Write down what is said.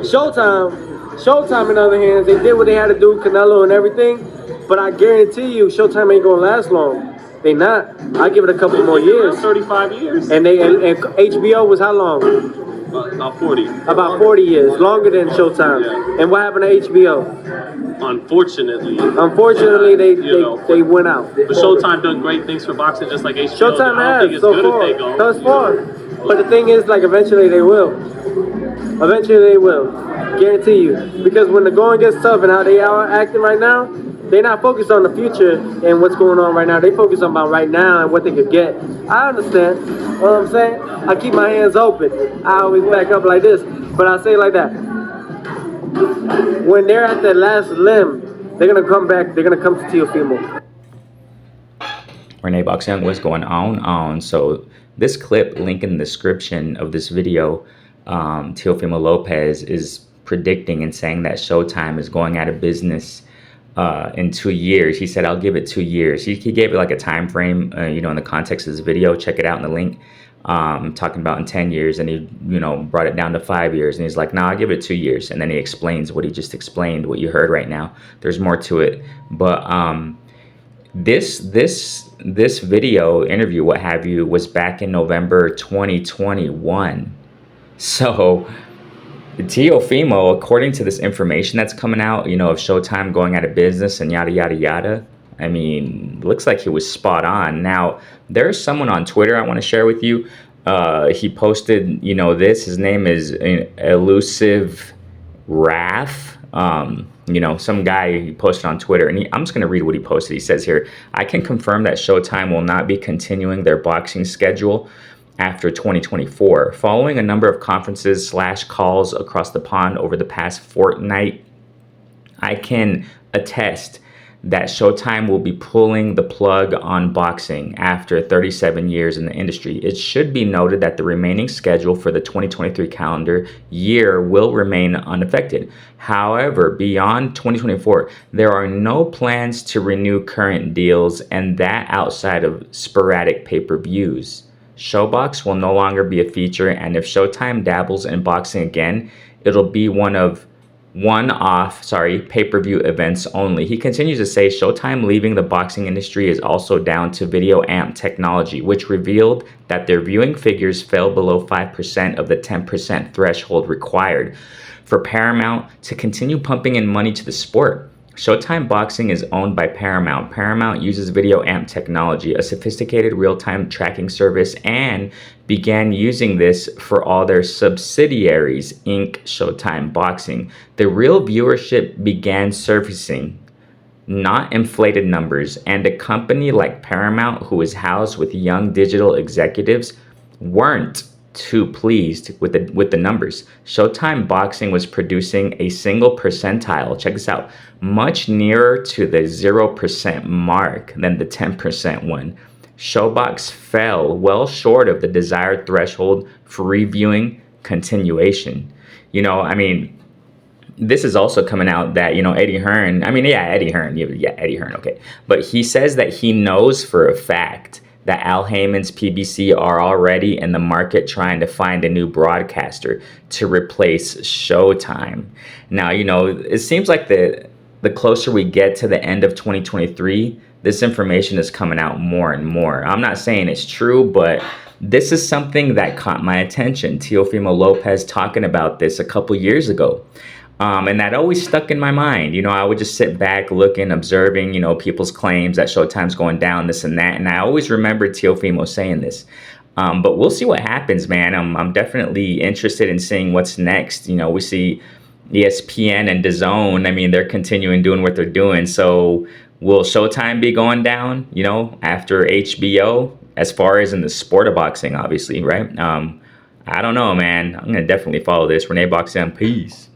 Showtime, in other hands, they did what they had to do, Canelo and everything. But I guarantee you, Showtime ain't gonna last long. They not. I give it a couple more years. 35 years. And HBO was how long? About 40. About 40 years, longer than Showtime. Yeah. And what happened to HBO? Unfortunately, they went out. But Showtime done great things for boxing, just like HBO. Showtime has so far. Thus far. But the thing is, like, eventually they will. Eventually they will. Guarantee you. Because when the going gets tough and how they are acting right now, they're not focused on the future and what's going on right now. They focus on about right now and what they could get. I understand. You know what I'm saying? I keep my hands open. I always back up like this. But I say it like that. When they're at their last limb, they're going to come back. They're going to come to Teofimo. RENEBOXYOUNG, what's going on? So this clip, link in the description of this video, Teofimo Lopez is predicting and saying that Showtime is going out of business in 2 years. He said, I'll give it 2 years. He gave it like a time frame, in the context of this video. Check it out in the link. Talking about in 10 years, and he, brought it down to 5 years, and he's like, nah, I'll give it 2 years. And then he explains what he just explained, what you heard right now. There's more to it. But this video interview, what have you, was back in November 2021. So Teofimo, according to this information that's coming out, of Showtime going out of business and yada, yada, yada, I mean, looks like he was spot on. Now, there's someone on Twitter I want to share with you. He posted, this. His name is Elusive Wrath. Some guy he posted on Twitter. And I'm just going to read what he posted. He says here, I can confirm that Showtime will not be continuing their boxing schedule after 2024. Following a number of conferences / calls across the pond over the past fortnight, I can attest that Showtime will be pulling the plug on boxing after 37 years in the industry. It should be noted that the remaining schedule for the 2023 calendar year will remain unaffected. However, beyond 2024, there are no plans to renew current deals, and that outside of sporadic pay-per-views. Showbox will no longer be a feature, and if Showtime dabbles in boxing again, it'll be one-off pay-per-view events only. He continues to say Showtime leaving the boxing industry is also down to video amp technology, which revealed that their viewing figures fell below 5% of the 10% threshold required for Paramount to continue pumping in money to the sport. Showtime Boxing is owned by Paramount. Paramount uses video amp technology, a sophisticated real-time tracking service, and began using this for all their subsidiaries, Inc. Showtime Boxing. The real viewership began surfacing, not inflated numbers, and a company like Paramount, who is housed with young digital executives, weren't too pleased with the numbers. Showtime Boxing was producing a single percentile, check this out, much nearer to the 0% mark than the 10% one. Showbox fell well short of the desired threshold for reviewing continuation. This is also coming out that, Eddie Hearn, Eddie Hearn, okay. But he says that he knows for a fact that Al Heyman's PBC are already in the market trying to find a new broadcaster to replace Showtime. Now, it seems like the closer we get to the end of 2023, this information is coming out more and more. I'm not saying it's true, but this is something that caught my attention. Teofimo Lopez talking about this a couple years ago. And that always stuck in my mind. I would just sit back looking, observing, people's claims that Showtime's going down, this and that. And I always remember Teofimo saying this. But we'll see what happens, man. I'm definitely interested in seeing what's next. We see ESPN and DAZN. They're continuing doing what they're doing. So will Showtime be going down, after HBO, as far as in the sport of boxing, obviously, right? I don't know, man. I'm going to definitely follow this. RENEBOXYOUNG, peace.